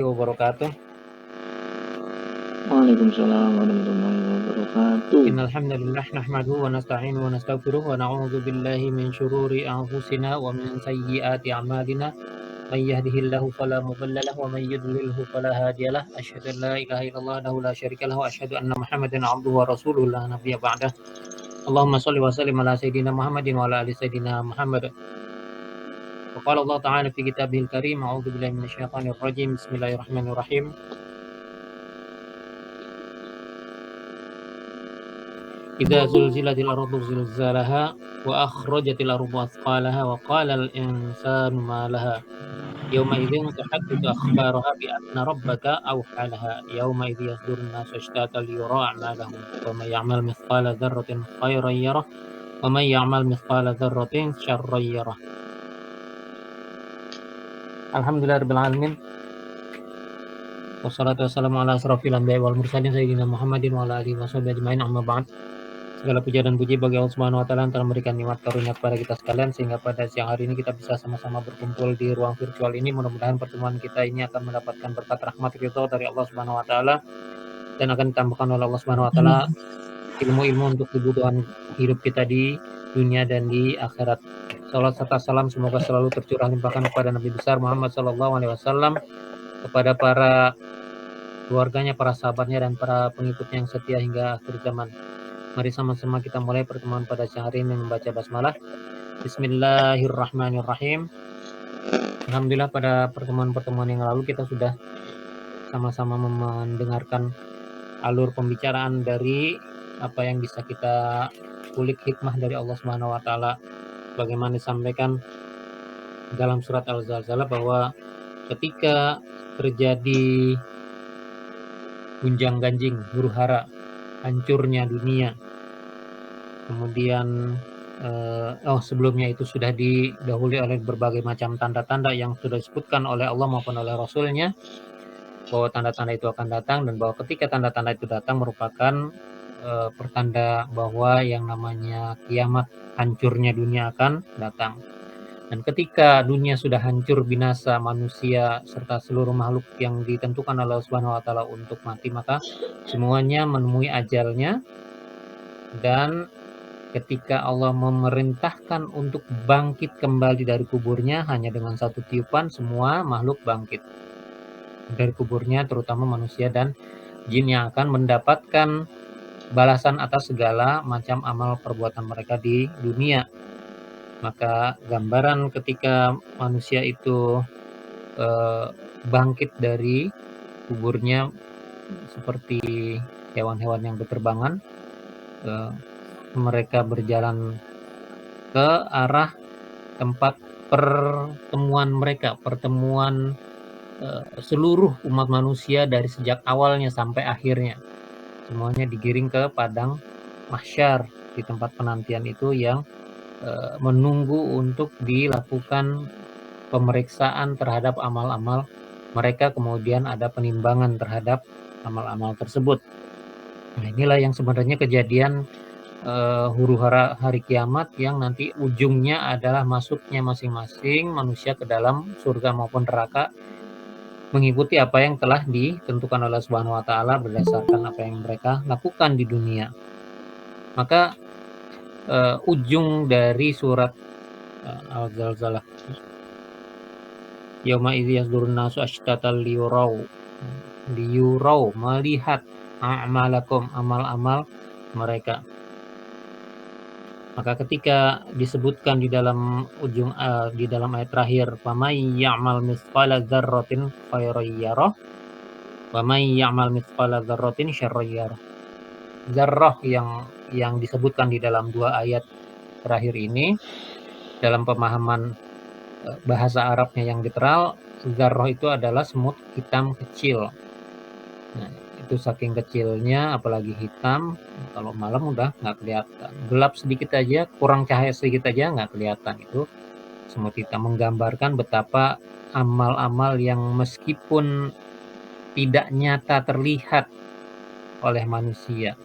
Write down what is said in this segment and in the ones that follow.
Wabarakatuh. Waalaikumsalam warahmatullahi wabarakatuh. Innal hamdalillah nahmaduhu wa nasta'inuhu wa nastaghfiruh wa na'udzu billahi min syururi anfusina wa min sayyiati a'malina. May yahdihillahu fala mudilla lahu wa may yudlilhu fala hadiya lahu. Asyhadu an la ilaha illallah wahdahu la syarika lahu wa asyhadu anna Muhammadan 'abduhu wa rasuluhu la nabiyya ba'dah. Allahumma shalli wa sallim ala sayidina Muhammadin wa ala ali sayidina Muhammad. Wa qala Allah ta'ala fi kitabihil karim, a'udzu billahi minasyaitonir rajim. Bismillahirrahmanirrahim. Idza zulzilatil ardu zilzalaha wa akhrajatil ardu athqalaha wa qala al insanu ma laha yawma idzin tuhaddithu akhbaraha bi anna rabbaka awha laha yawma idzi yasdurun nasu ashtatan liyura a'malahum wa may ya'mal mithqala dzarratin khairan yarah wa may ya'mal mithqala dzarratin syarran yarah. Alhamdulillahirabbil alamin. Wassalatu wassalamu ala asrofil anbiya'i wal mursalin sayyidina Muhammadin wa ala alihi washabihi ajmain, amma ba'd. Segala puja dan puji bagi Allah Subhanahu wa taala yang telah memberikan nikmat karunia kepada kita sekalian sehingga pada siang hari ini kita bisa sama-sama berkumpul di ruang virtual ini. Mudah-mudahan pertemuan kita ini akan mendapatkan berkat rahmat ridho dari Allah Subhanahu wa taala dan akan ditambahkan oleh Allah Subhanahu wa taala ilmu-ilmu untuk kebutuhan hidup kita di dunia dan di akhirat. Salat serta salam semoga selalu tercurah limpahkan kepada Nabi besar Muhammad sallallahu alaihi wasallam, kepada para keluarganya, para sahabatnya dan para pengikutnya yang setia hingga akhir zaman. Mari sama-sama kita mulai pertemuan pada siang hari ini membaca basmalah. Bismillahirrahmanirrahim. Alhamdulillah pada pertemuan-pertemuan yang lalu kita sudah sama-sama mendengarkan alur pembicaraan dari apa yang bisa kita kulik hikmah dari Allah Subhanahu wa taala. Bagaimana disampaikan dalam surat Al-Zalzalah bahwa ketika terjadi gunjang-ganjing, huru-hara, hancurnya dunia, kemudian sebelumnya itu sudah didahului oleh berbagai macam tanda-tanda yang sudah disebutkan oleh Allah maupun oleh Rasul-Nya, bahwa tanda-tanda itu akan datang dan bahwa ketika tanda-tanda itu datang merupakan pertanda bahwa yang namanya kiamat, hancurnya dunia akan datang. Dan ketika dunia sudah hancur binasa, manusia serta seluruh makhluk yang ditentukan oleh Allah Subhanahu wa taala untuk mati, maka semuanya menemui ajalnya. Dan ketika Allah memerintahkan untuk bangkit kembali dari kuburnya, hanya dengan satu tiupan semua makhluk bangkit dari kuburnya, terutama manusia dan jin yang akan mendapatkan balasan atas segala macam amal perbuatan mereka di dunia. Maka gambaran ketika manusia itu bangkit dari kuburnya seperti hewan-hewan yang berterbangan, mereka berjalan ke arah tempat pertemuan mereka, pertemuan seluruh umat manusia dari sejak awalnya sampai akhirnya. Semuanya digiring ke padang mahsyar, di tempat penantian itu yang menunggu untuk dilakukan pemeriksaan terhadap amal-amal mereka, kemudian ada penimbangan terhadap amal-amal tersebut. Nah, inilah yang sebenarnya kejadian huru-hara hari kiamat yang nanti ujungnya adalah masuknya masing-masing manusia ke dalam surga maupun neraka mengikuti apa yang telah ditentukan oleh Subhanahu wa taala berdasarkan apa yang mereka lakukan di dunia. Maka ujung dari surat Al-Zalzalah, yauma idzi yasdurun nasu ashtatan liyurau, melihat a'malakum, amal-amal mereka. Maka ketika disebutkan di dalam ujung di dalam ayat terakhir, "Famay ya'mal mithqala dzarratin khairan yarah wa may ya'mal mithqala dzarratin syarran yarah." Zarrah yang disebutkan di dalam dua ayat terakhir ini dalam pemahaman bahasa Arabnya yang literal, zarrah itu adalah semut hitam kecil. Nah, itu saking kecilnya, apalagi hitam, kalau malam udah nggak kelihatan. Gelap sedikit aja, kurang cahaya sedikit aja nggak kelihatan. Itu semut hitam menggambarkan betapa amal-amal yang meskipun tidak nyata terlihat oleh manusia,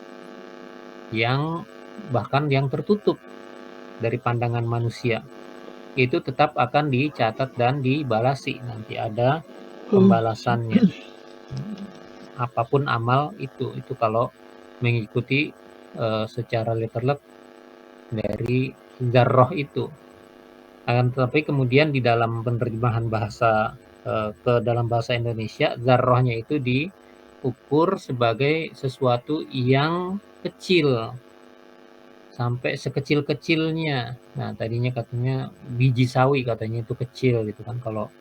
yang bahkan yang tertutup dari pandangan manusia, itu tetap akan dicatat dan dibalasi. Nanti ada pembalasannya. Apapun amal itu kalau mengikuti secara literal dari dzarrah itu. Akan tetapi kemudian di dalam penerjemahan bahasa ke dalam bahasa Indonesia, dzarrahnya itu diukur sebagai sesuatu yang kecil, sampai sekecil-kecilnya. Nah, tadinya katanya biji sawi katanya itu kecil gitu kan. Kalau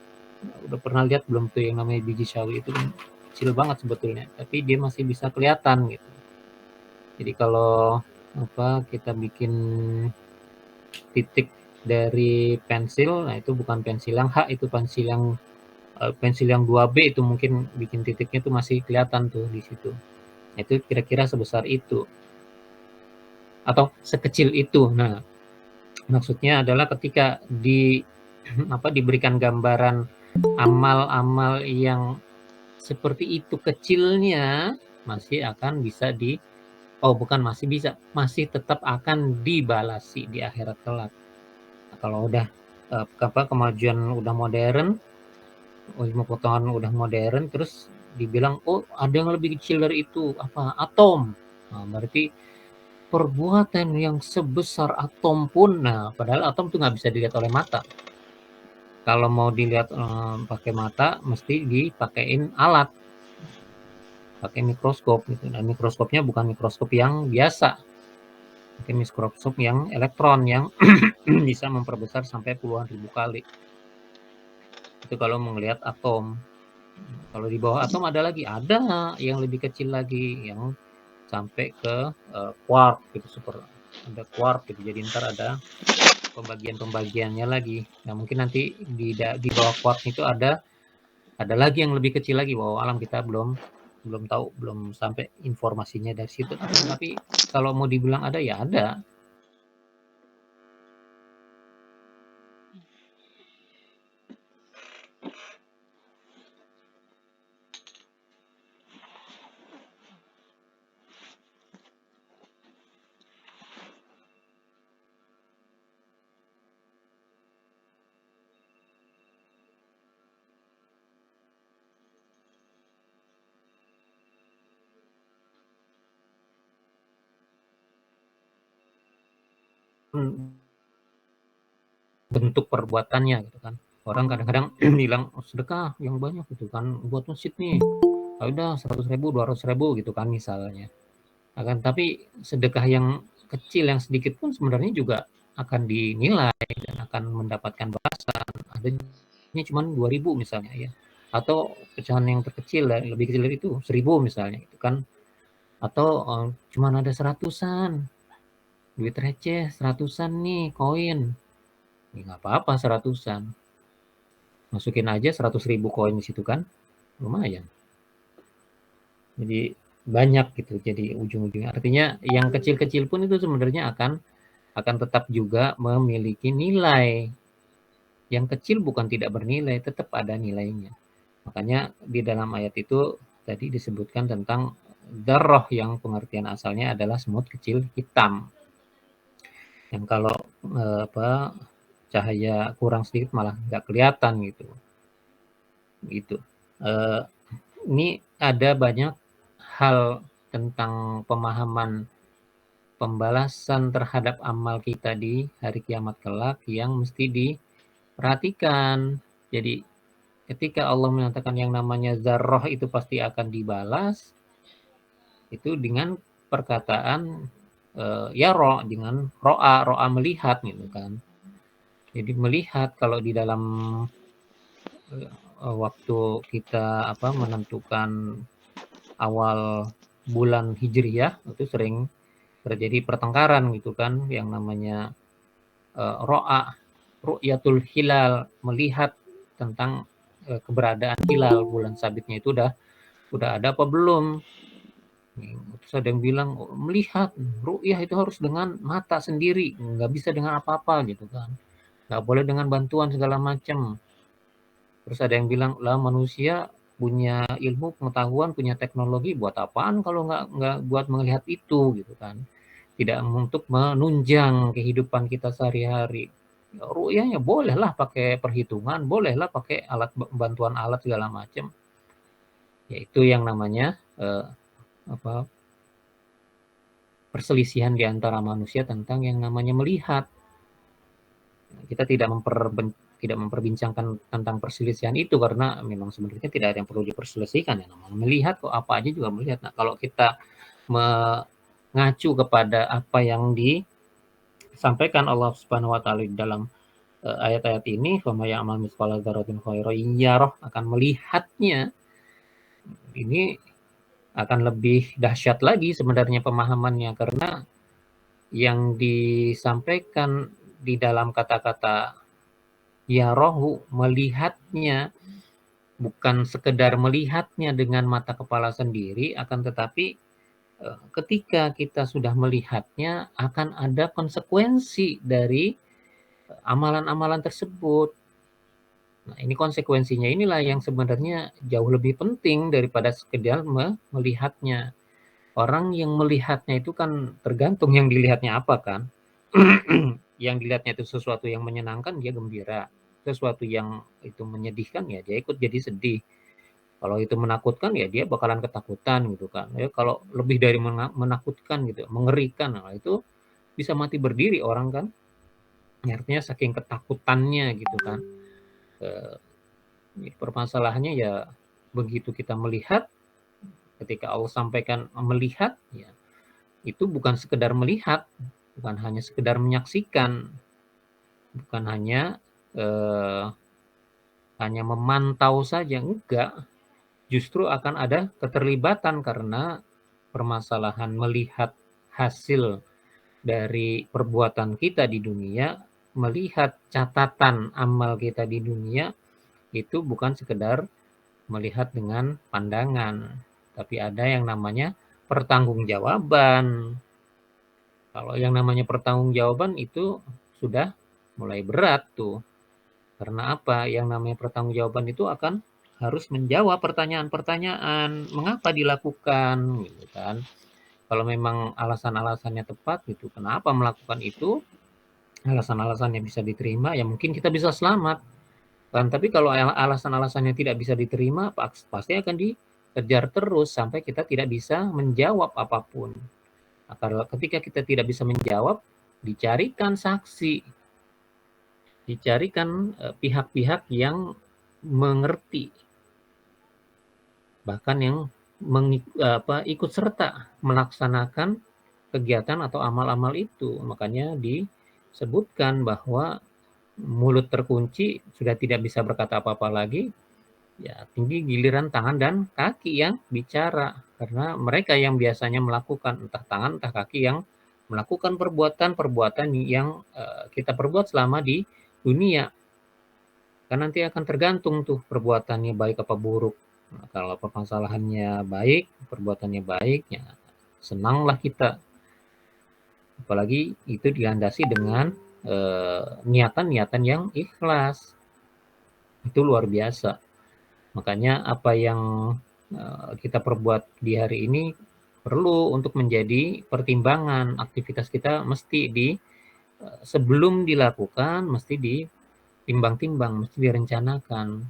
udah pernah lihat belum tuh yang namanya biji sawi itu kan kecil banget sebetulnya, tapi dia masih bisa kelihatan gitu. Jadi kalau kita bikin titik dari pensil, nah itu bukan pensil yang H, itu pensil yang 2B itu mungkin bikin titiknya tuh masih kelihatan tuh di situ. Itu kira-kira sebesar itu atau sekecil itu. Nah, maksudnya adalah ketika diberikan gambaran amal-amal yang seperti itu kecilnya masih akan bisa masih tetap akan dibalasi di akhirat kelak. Nah, kalau udah kemajuan udah modern, ilmu pengetahuan udah modern, terus dibilang ada yang lebih kecil dari itu, atom. Nah, berarti perbuatan yang sebesar atom pun, padahal atom tuh nggak bisa dilihat oleh mata. Kalau mau dilihat pakai mata, mesti dipakein alat, pakai mikroskop gitu. Dan mikroskopnya bukan mikroskop yang biasa, pakai mikroskop yang elektron yang bisa memperbesar sampai puluhan ribu kali. Itu kalau melihat atom. Kalau di bawah atom ada yang lebih kecil lagi, yang sampai ke quark gitu, ada quark gitu. Jadi ntar ada pembagiannya lagi. Nah, mungkin nanti di bawah quark itu ada lagi yang lebih kecil lagi. Alam kita belum tahu, belum sampai informasinya dari situ. Tapi kalau mau dibilang ada, ya ada. Bentuk perbuatannya gitu kan. Orang kadang-kadang bilang sedekah yang banyak gitu kan, buat masjid nih, udah 100.000, 200.000 gitu kan misalnya. Tapi sedekah yang kecil, yang sedikit pun sebenarnya juga akan dinilai dan akan mendapatkan balasan. Adanya cuma 2.000 misalnya ya, atau pecahan yang terkecil, lebih kecil dari itu 1.000 misalnya itu kan, atau cuma ada 100-an, duit receh 100-an nih koin, ya nggak apa-apa 100-an, masukin aja 100.000 koin di situ kan, lumayan. Jadi banyak gitu, jadi ujung-ujungnya artinya yang kecil-kecil pun itu sebenarnya akan tetap juga memiliki nilai. Yang kecil bukan tidak bernilai, tetap ada nilainya. Makanya di dalam ayat itu tadi disebutkan tentang dzarrah yang pengertian asalnya adalah semut kecil hitam. Yang kalau cahaya kurang sedikit malah nggak kelihatan gitu. Gitu. Ini ada banyak hal tentang pemahaman pembalasan terhadap amal kita di hari kiamat kelak yang mesti diperhatikan. Jadi ketika Allah menyatakan yang namanya dzarrah itu pasti akan dibalas, itu dengan perkataan yara, dengan ro'a melihat gitu kan. Jadi melihat, kalau di dalam waktu kita menentukan awal bulan Hijriyah itu sering terjadi pertengkaran gitu kan, yang namanya ro'a, ru'yatul hilal, melihat tentang keberadaan hilal, bulan sabitnya itu udah ada apa belum. Terus ada yang bilang melihat ru'yah itu harus dengan mata sendiri, nggak bisa dengan apa-apa gitu kan, nggak boleh dengan bantuan segala macam. Terus ada yang bilang lah, manusia punya ilmu pengetahuan, punya teknologi, buat apaan kalau nggak buat melihat itu gitu kan, tidak untuk menunjang kehidupan kita sehari-hari. ru'yahnya bolehlah pakai perhitungan, bolehlah pakai bantuan alat segala macam. Yaitu yang namanya perselisihan di antara manusia tentang yang namanya melihat. Kita tidak memperbincangkan tentang perselisihan itu karena memang sebenarnya tidak ada yang perlu diperselisihkan ya. Namanya melihat kok, apa aja juga melihat. Nah, kalau kita mengacu kepada apa yang disampaikan Allah Subhanahu wa taala di dalam ayat-ayat ini, "Fama ya'mal mithqala dzarratin khairan yarah", akan melihatnya, ini akan lebih dahsyat lagi sebenarnya pemahamannya, karena yang disampaikan di dalam kata-kata yarahu, melihatnya, bukan sekedar melihatnya dengan mata kepala sendiri, akan tetapi ketika kita sudah melihatnya akan ada konsekuensi dari amalan-amalan tersebut. Nah, ini konsekuensinya inilah yang sebenarnya jauh lebih penting daripada sekedar melihatnya. Orang yang melihatnya itu kan tergantung yang dilihatnya apa kan. Yang dilihatnya itu sesuatu yang menyenangkan, dia gembira. Sesuatu yang itu menyedihkan, ya dia ikut jadi sedih. Kalau itu menakutkan, ya dia bakalan ketakutan gitu kan. Ya, kalau lebih dari menakutkan gitu, mengerikan, nah itu bisa mati berdiri orang kan. Artinya saking ketakutannya gitu kan. Permasalahannya ya begitu kita melihat, ketika Allah sampaikan melihat, ya itu bukan sekedar melihat, bukan hanya sekedar menyaksikan, bukan hanya memantau saja, enggak. Justru akan ada keterlibatan karena permasalahan melihat hasil dari perbuatan kita di dunia, melihat catatan amal kita di dunia, itu bukan sekedar melihat dengan pandangan, tapi ada yang namanya pertanggungjawaban. Kalau yang namanya pertanggungjawaban itu sudah mulai berat tuh. Karena apa? Yang namanya pertanggungjawaban itu akan harus menjawab pertanyaan-pertanyaan, mengapa dilakukan gitu kan. Kalau memang alasan-alasannya tepat gitu, kenapa melakukan itu? Alasan-alasannya bisa diterima, ya mungkin kita bisa selamat. Kan, tapi kalau alasan-alasannya tidak bisa diterima, pasti akan dikejar terus sampai kita tidak bisa menjawab apapun. Nah, ketika kita tidak bisa menjawab, dicarikan saksi, dicarikan pihak-pihak yang mengerti, bahkan yang ikut serta melaksanakan kegiatan atau amal-amal itu. Makanya disebutkan bahwa mulut terkunci, sudah tidak bisa berkata apa-apa lagi, ya tinggi giliran tangan dan kaki yang bicara. Karena mereka yang biasanya melakukan, entah tangan entah kaki, yang melakukan perbuatan-perbuatan yang kita perbuat selama di dunia. Kan nanti akan tergantung tuh perbuatannya baik apa buruk. Nah, kalau permasalahannya baik, perbuatannya baik, ya senanglah kita. Apalagi itu dilandasi dengan niatan-niatan yang ikhlas. Itu luar biasa. Makanya apa yang kita perbuat di hari ini perlu untuk menjadi pertimbangan. Aktivitas kita mesti sebelum dilakukan mesti ditimbang-timbang, mesti direncanakan.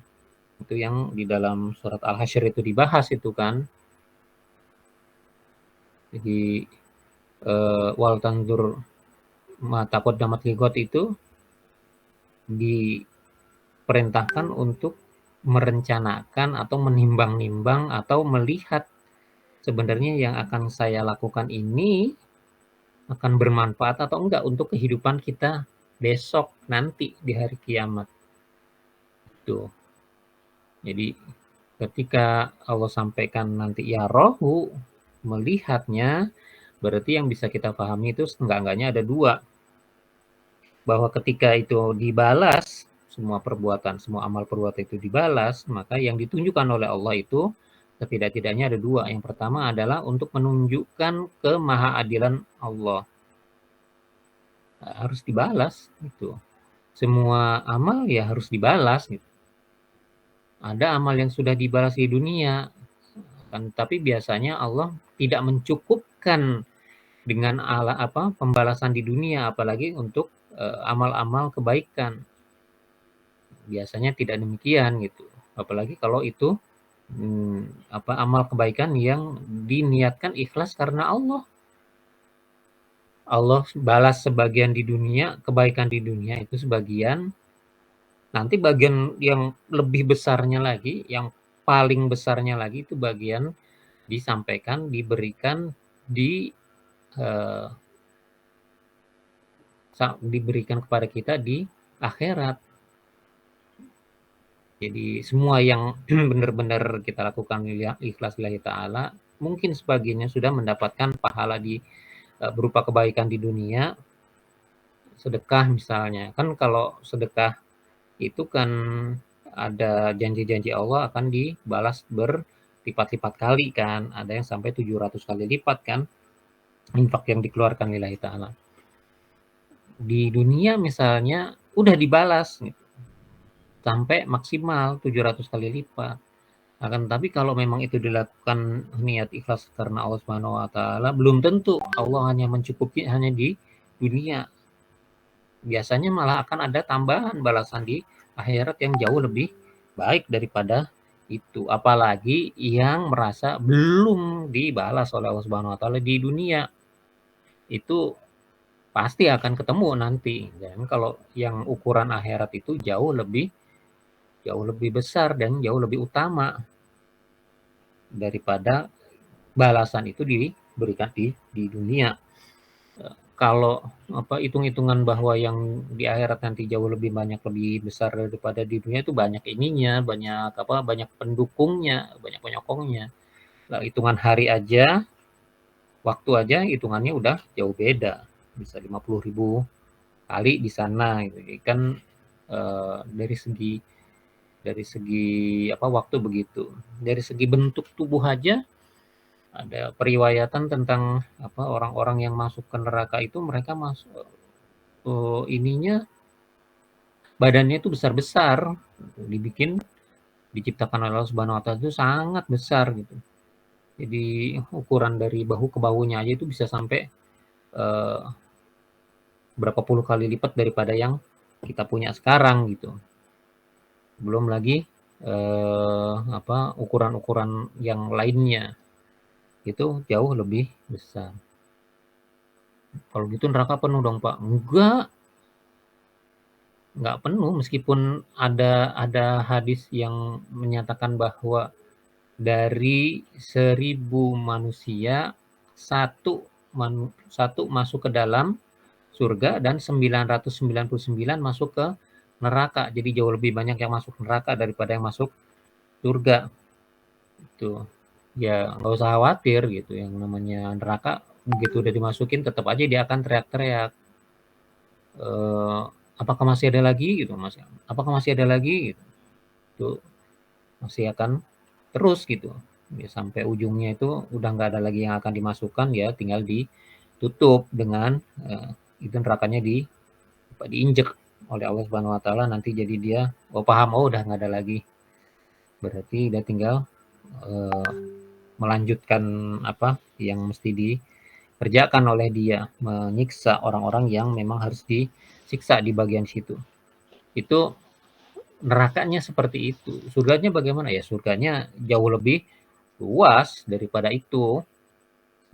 Itu yang di dalam surat Al-Hasyr itu dibahas itu kan. Jadi wal tanzur ma taqaddamat liqat itu diperintahkan untuk merencanakan atau menimbang-nimbang atau melihat sebenarnya yang akan saya lakukan ini akan bermanfaat atau enggak untuk kehidupan kita besok nanti di hari kiamat. Tuh. Jadi ketika Allah sampaikan nanti ya rohu, melihatnya, berarti yang bisa kita pahami itu enggak-enggaknya ada dua. Bahwa ketika itu dibalas, semua perbuatan, semua amal perbuatan itu dibalas, maka yang ditunjukkan oleh Allah itu setidak-tidaknya ada dua. Yang pertama adalah untuk menunjukkan kemahaadilan Allah. Harus dibalas gitu. Semua amal ya harus dibalas gitu. Ada amal yang sudah dibalas di dunia, kan, tapi biasanya Allah tidak mencukupkan dengan pembalasan di dunia, apalagi untuk amal-amal kebaikan. Biasanya tidak demikian gitu, apalagi kalau itu, amal kebaikan yang diniatkan ikhlas karena Allah. Allah balas sebagian di dunia, kebaikan di dunia itu sebagian, nanti bagian yang lebih besarnya lagi, yang paling besarnya lagi itu bagian disampaikan, diberikan di, eee, diberikan kepada kita di akhirat. Jadi semua yang benar-benar kita lakukan ikhlas lillahi ta'ala, mungkin sebagiannya sudah mendapatkan pahala di berupa kebaikan di dunia, sedekah misalnya. Kan kalau sedekah itu kan ada janji-janji Allah akan dibalas berlipat-lipat kali kan, ada yang sampai 700 kali lipat kan, infak yang dikeluarkan lillahi ta'ala. Di dunia misalnya udah dibalas gitu, sampai maksimal 700 kali lipat. Akan tetapi kalau memang itu dilakukan niat ikhlas karena Allah Subhanahu wa taala, belum tentu Allah hanya mencukupi hanya di dunia. Biasanya malah akan ada tambahan balasan di akhirat yang jauh lebih baik daripada itu. Apalagi yang merasa belum dibalas oleh Allah Subhanahu wa taala di dunia. Itu pasti akan ketemu nanti. Dan kalau yang ukuran akhirat itu jauh lebih besar dan jauh lebih utama daripada balasan itu diberikan di dunia. Kalau hitung-hitungan bahwa yang di akhirat nanti jauh lebih banyak, lebih besar daripada di dunia itu banyak ininya, banyak pendukungnya, banyak penyokongnya. Lah hitungan hari aja, waktu aja hitungannya udah jauh beda. Bisa 50.000 kali di sana gitu. Jadi kan dari segi waktu begitu. Dari segi bentuk tubuh aja ada periwayatan tentang orang-orang yang masuk ke neraka itu mereka masuk ininya badannya itu besar-besar, diciptakan oleh Allah Subhanahu wa taala itu sangat besar gitu. Jadi ukuran dari bahu ke bahunya aja itu bisa sampai eh, berapa puluh kali lipat daripada yang kita punya sekarang gitu. Belum lagi ukuran-ukuran yang lainnya itu jauh lebih besar. Kalau gitu neraka penuh dong Pak? Enggak penuh, meskipun ada hadis yang menyatakan bahwa dari 1.000 manusia satu masuk ke dalam surga dan 999 masuk ke neraka. Jadi jauh lebih banyak yang masuk neraka daripada yang masuk surga. Itu ya nggak usah khawatir gitu, yang namanya neraka begitu udah dimasukin tetap aja dia akan teriak-teriak, apakah masih ada lagi gitu, apakah masih ada lagi gitu. Itu masih akan terus gitu ya, sampai ujungnya itu udah nggak ada lagi yang akan dimasukkan, ya tinggal ditutup dengan itu nerakanya diinjek oleh Allah Subhanahu wa taala, nanti jadi dia paham, udah nggak ada lagi, berarti udah tinggal melanjutkan apa yang mesti dikerjakan oleh dia, menyiksa orang-orang yang memang harus disiksa di bagian situ. Itu nerakanya seperti itu. Surganya bagaimana ya? Surganya jauh lebih luas daripada itu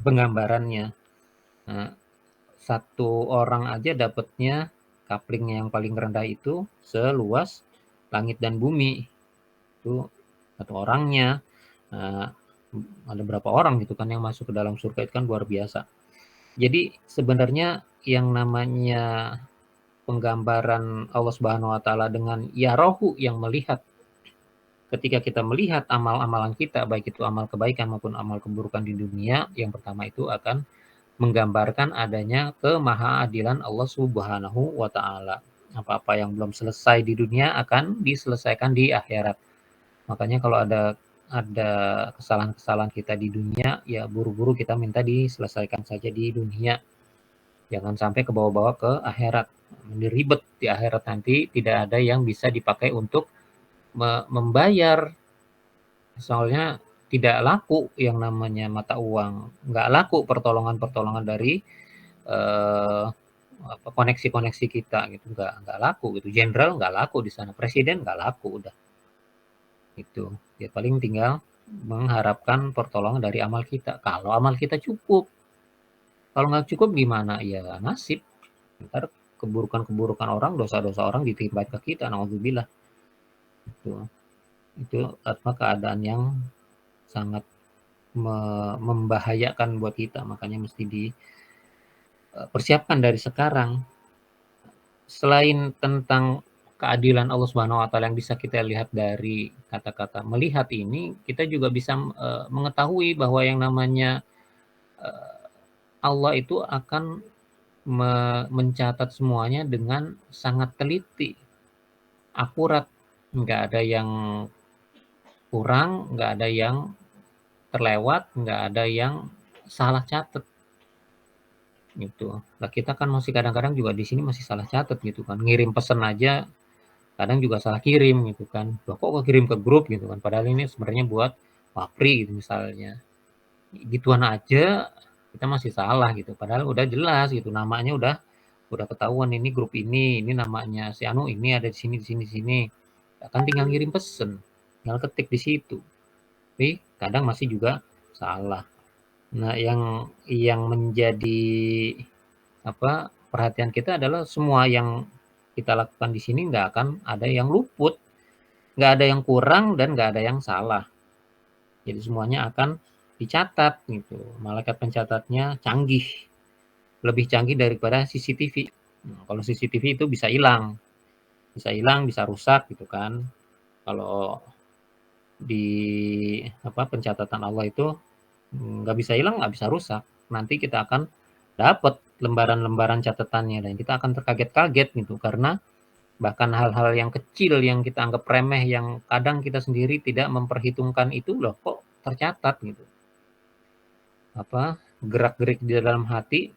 penggambarannya. Nah, satu orang aja dapatnya kapling yang paling rendah itu seluas langit dan bumi. Itu satu orangnya. Nah, ada berapa orang gitu kan yang masuk ke dalam surga, itu kan luar biasa. Jadi sebenarnya yang namanya penggambaran Allah Subhanahu wa taala dengan yarahu, yang melihat, ketika kita melihat amal-amalan kita, baik itu amal kebaikan maupun amal keburukan di dunia, yang pertama itu akan menggambarkan adanya kemahaadilan Allah Subhanahu wa taala. Apa-apa yang belum selesai di dunia akan diselesaikan di akhirat. Makanya kalau ada kesalahan-kesalahan kita di dunia, ya buru-buru kita minta diselesaikan saja di dunia. Jangan sampai ke bawah-bawah ke akhirat. Ribet di akhirat nanti, tidak ada yang bisa dipakai untuk membayar. Soalnya tidak laku yang namanya mata uang, nggak laku pertolongan-pertolongan dari koneksi-koneksi kita gitu, nggak laku gitu. Jenderal nggak laku di sana, presiden nggak laku udah. Itu. Ya paling tinggal mengharapkan pertolongan dari amal kita. Kalau amal kita cukup. Kalau nggak cukup gimana? Ya nasib. Ntar keburukan-keburukan orang, dosa-dosa orang ditimpa ke kita, naudzubillah. Itu apa keadaan yang sangat membahayakan buat kita, makanya mesti dipersiapkan dari sekarang. Selain tentang keadilan Allah Subhanahu wa taala yang bisa kita lihat dari kata-kata melihat ini, kita juga bisa mengetahui bahwa yang namanya Allah itu akan mencatat semuanya dengan sangat teliti, akurat, nggak ada yang kurang, nggak ada yang terlewat, nggak ada yang salah catat gitu. Nah kita kan masih kadang-kadang juga di sini masih salah catat gitu kan, ngirim pesan aja kadang juga salah kirim gitu kan. Loh kok kirim ke grup gitu kan, padahal ini sebenarnya buat Wapri gitu misalnya. Gituan aja kita masih salah gitu, padahal udah jelas gitu, namanya udah ketahuan ini grup ini namanya si anu ini ada di sini di sini di sini. Kan tinggal ngirim pesen, tinggal ketik di situ. Tapi kadang masih juga salah. Nah, yang menjadi perhatian kita adalah semua yang kita lakukan di sini nggak akan ada yang luput, nggak ada yang kurang dan nggak ada yang salah. Jadi semuanya akan dicatat gitu. Malaikat pencatatnya canggih, lebih canggih daripada CCTV. Nah, kalau CCTV itu bisa hilang, bisa rusak gitu kan. Kalau di pencatatan Allah itu nggak bisa hilang, nggak bisa rusak. Nanti kita akan dapat lembaran-lembaran catatannya dan kita akan terkaget-kaget gitu karena bahkan hal-hal yang kecil yang kita anggap remeh yang kadang kita sendiri tidak memperhitungkan itu loh kok tercatat gitu. Gerak-gerik di dalam hati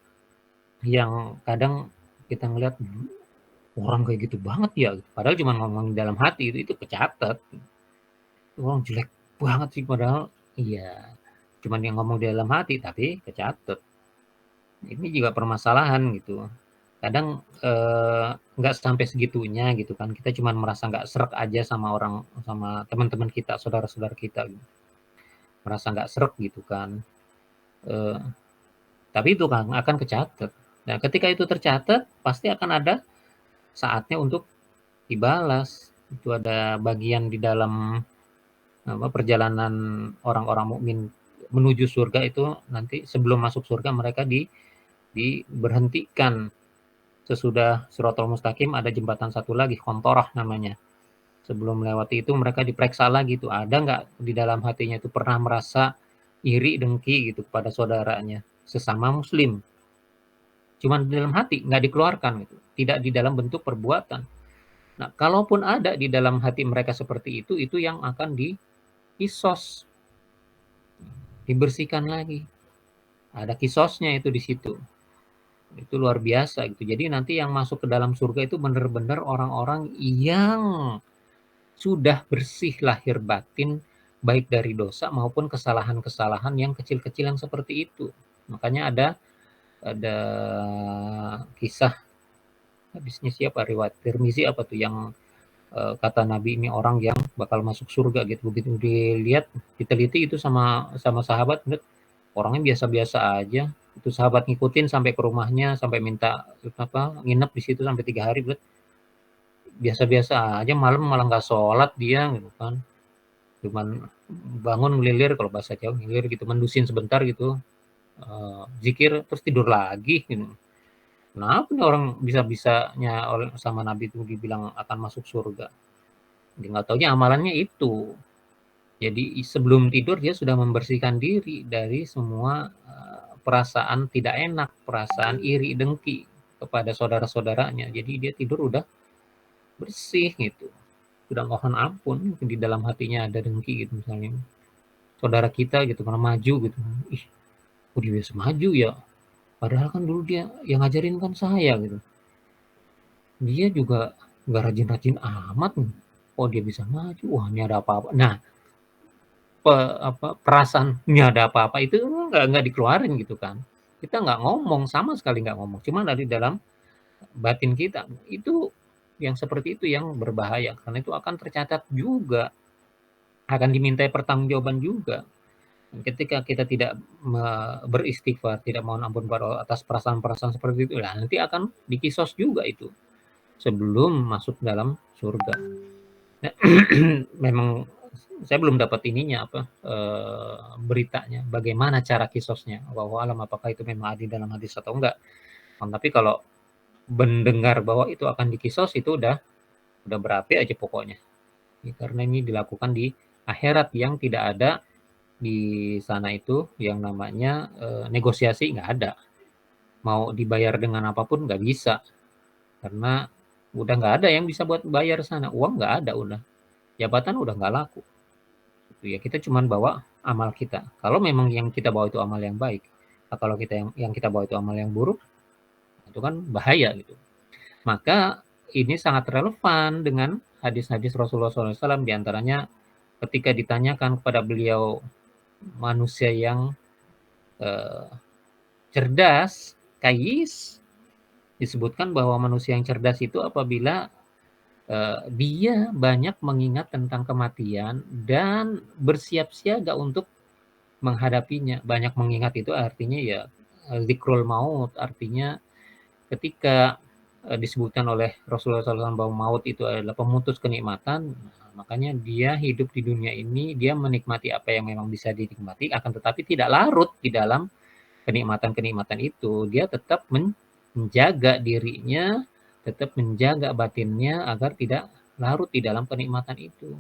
yang kadang kita ngelihat orang kayak gitu banget ya, padahal cuma ngomong dalam hati itu kecatat. Orang jelek banget sih padahal iya cuman yang ngomong di dalam hati tapi kecatat. Ini juga permasalahan gitu. Kadang nggak sampai segitunya gitu kan. Kita cuma merasa nggak sreg aja sama teman-teman kita, saudara-saudara kita gitu. Merasa nggak sreg gitu kan. Tapi itu kan akan kecatat. Nah, ketika itu tercatat pasti akan ada saatnya untuk dibalas. Itu ada bagian di dalam perjalanan orang-orang mukmin menuju surga itu nanti sebelum masuk surga mereka diberhentikan. Sesudah Shirathul Mustaqim ada jembatan satu lagi, Qantarah namanya. Sebelum melewati itu mereka diperiksa lagi tuh, ada nggak di dalam hatinya itu pernah merasa iri, dengki gitu kepada saudaranya, sesama muslim. Cuman di dalam hati, nggak dikeluarkan gitu. Tidak di dalam bentuk perbuatan. Nah, kalaupun ada di dalam hati mereka seperti itu yang akan dikisos, dibersihkan lagi. Ada kisosnya itu di situ. Itu luar biasa gitu. Jadi nanti yang masuk ke dalam surga itu benar-benar orang-orang yang sudah bersih lahir batin baik dari dosa maupun kesalahan-kesalahan yang kecil-kecil yang seperti itu. Makanya ada kisah hadisnya siapa riwayat Tirmizi apa tuh yang kata Nabi ini orang yang bakal masuk surga gitu. Begitu dilihat diteliti itu sama sahabat orangnya biasa-biasa aja. Itu sahabat ngikutin sampai ke rumahnya sampai minta nginep di situ sampai 3 hari biasa-biasa aja malam malah nggak sholat dia gitu kan. Cuman bangun ngelilir kalau bahasa Jawa ngelilir gitu mendusin sebentar gitu zikir terus tidur lagi gitu. Kenapa nih orang bisa-bisanya sama Nabi itu dibilang akan masuk surga? Dia nggak taunya amalannya itu. Jadi sebelum tidur dia sudah membersihkan diri dari semua perasaan tidak enak, perasaan iri, dengki kepada saudara-saudaranya. Jadi dia tidur udah bersih gitu. Sudah mohon ampun di dalam hatinya ada dengki gitu misalnya. Saudara kita gitu pernah maju gitu. Ih, kok dia bisa maju ya? Padahal kan dulu dia yang ngajarin kan saya gitu. Dia juga nggak rajin-rajin amat nih. Oh dia bisa maju, wah ini ada apa-apa. Nah, perasaannya ada apa-apa itu nggak dikeluarin gitu kan. Kita nggak ngomong, sama sekali nggak ngomong. Cuma dari dalam batin kita, itu yang seperti itu yang berbahaya, karena itu akan tercatat juga, akan dimintai pertanggungjawaban juga. Ketika kita tidak beristighfar, tidak mohon ampun kepada Allah atas perasaan-perasaan seperti itu, lah nanti akan dikisos juga itu sebelum masuk dalam surga. Nah, memang saya belum dapat ininya beritanya bagaimana cara kisosnya. Wallahu alam apakah itu memang ada dalam hadis atau enggak. Tapi kalau mendengar bahwa itu akan dikisos itu udah berapi aja pokoknya. Ya, karena ini dilakukan di akhirat yang tidak ada di sana itu yang namanya negosiasi, nggak ada. Mau dibayar dengan apapun nggak bisa, karena udah nggak ada yang bisa buat bayar sana. Uang nggak ada, udah jabatan udah nggak laku. Ya kita cuman bawa amal kita. Kalau memang yang kita bawa itu amal yang baik, nah, kalau kita yang kita bawa itu amal yang buruk, itu kan bahaya gitu. Maka ini sangat relevan dengan hadis-hadis Rasulullah SAW, diantaranya ketika ditanyakan kepada beliau manusia yang cerdas, kais, disebutkan bahwa manusia yang cerdas itu apabila dia banyak mengingat tentang kematian dan bersiap siaga untuk menghadapinya. Banyak mengingat itu artinya ya zikrul maut, artinya ketika disebutkan oleh Rasulullah SAW bahwa maut itu adalah pemutus kenikmatan, makanya dia hidup di dunia ini, dia menikmati apa yang memang bisa dinikmati, akan tetapi tidak larut di dalam kenikmatan-kenikmatan itu. Dia tetap menjaga dirinya, tetap menjaga batinnya agar tidak larut di dalam kenikmatan itu.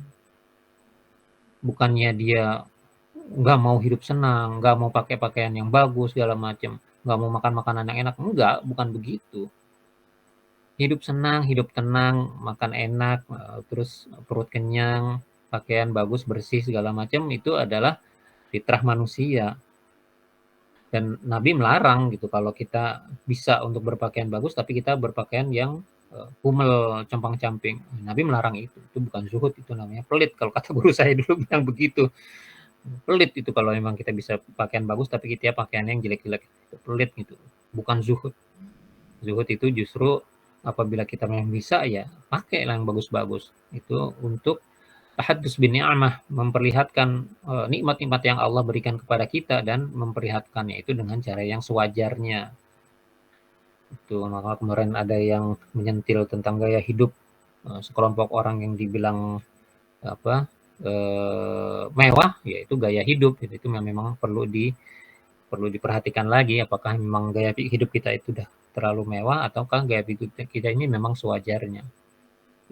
Bukannya dia nggak mau hidup senang, nggak mau pakai pakaian yang bagus segala macam, nggak mau makan makanan yang enak, enggak, bukan begitu. Hidup senang, hidup tenang, makan enak, terus perut kenyang, pakaian bagus, bersih segala macam, itu adalah fitrah manusia. Dan Nabi melarang gitu kalau kita bisa untuk berpakaian bagus tapi kita berpakaian yang kumel, compang-camping. Nabi melarang itu bukan zuhud, itu namanya pelit. Kalau kata guru saya dulu bilang begitu, pelit itu kalau memang kita bisa pakaian bagus tapi kita pakaian yang jelek-jelek, pelit gitu, bukan zuhud. Zuhud itu justru apabila kita memang bisa ya pakai yang bagus-bagus, itu untuk tahaddus bin ni'mah, memperlihatkan nikmat-nikmat yang Allah berikan kepada kita dan memperlihatkannya itu dengan cara yang sewajarnya. Itu maka kemarin ada yang menyentil tentang gaya hidup sekelompok orang yang dibilang mewah, yaitu gaya hidup itu memang perlu diperhatikan lagi, apakah memang gaya hidup kita itu udah terlalu mewah ataukah gaya hidup kita ini memang sewajarnya.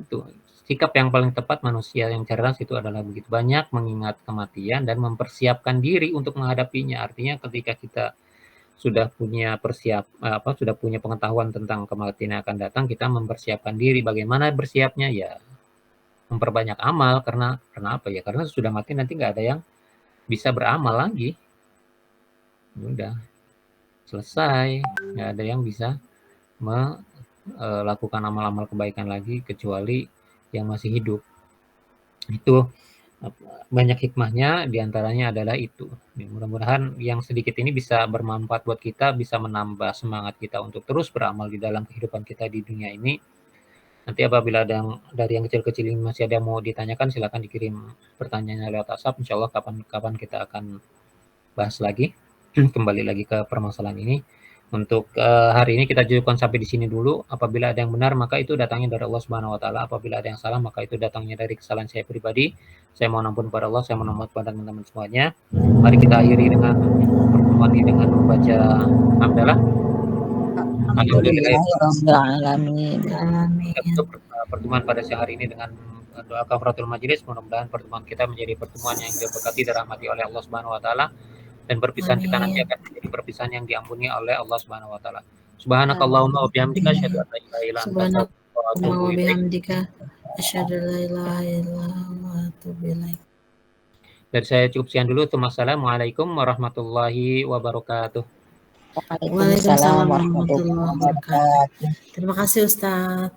Itu sikap yang paling tepat manusia yang cerdas itu adalah begitu, banyak mengingat kematian dan mempersiapkan diri untuk menghadapinya. Artinya ketika kita sudah punya sudah punya pengetahuan tentang kematian yang akan datang, kita mempersiapkan diri. Bagaimana bersiapnya? Ya memperbanyak amal, karena apa ya? Karena sudah mati nanti nggak ada yang bisa beramal lagi. Udah selesai, nggak ada yang bisa melakukan amal-amal kebaikan lagi kecuali yang masih hidup. Itu banyak hikmahnya, diantaranya adalah itu. Mudah-mudahan yang sedikit ini bisa bermanfaat buat kita, bisa menambah semangat kita untuk terus beramal di dalam kehidupan kita di dunia ini. Nanti apabila ada yang dari yang kecil-kecil ini masih ada yang mau ditanyakan, silakan dikirim pertanyaannya lewat WhatsApp. Insya Allah kapan kita akan bahas lagi, kembali lagi ke permasalahan ini. Untuk hari ini kita cukupkan sampai di sini dulu. Apabila ada yang benar maka itu datangnya dari Allah Subhanahu wa taala. Apabila ada yang salah maka itu datangnya dari kesalahan saya pribadi. Saya mohon ampun kepada Allah, saya mohon ampun kepada teman-teman semuanya. Mari kita akhiri dengan pertemuan ini dengan membaca hamdalah. Alhamdulillahirrahmanirrahim. Pertemuan pada siang hari ini dengan doa kafaratul majelis. Mudah-mudahan pertemuan kita menjadi pertemuan yang diberkati dan dirahmati oleh Allah Subhanahu wa taala, dan perpisahan kita nanti akan menjadi perpisahan yang diampuni oleh Allah Subhanahu wa taala. Subhanakallahumma wa bihamdika asyhadu an la ilaha illa anta astaghfiruka wa atubu ilaik. Asyhadu an la ilaha illa anta wa atubu ilaik. Dari saya cukup sekian dulu. Wassalamualaikum warahmatullahi wabarakatuh. Waalaikumsalam warahmatullahi wabarakatuh. Terima kasih Ustaz.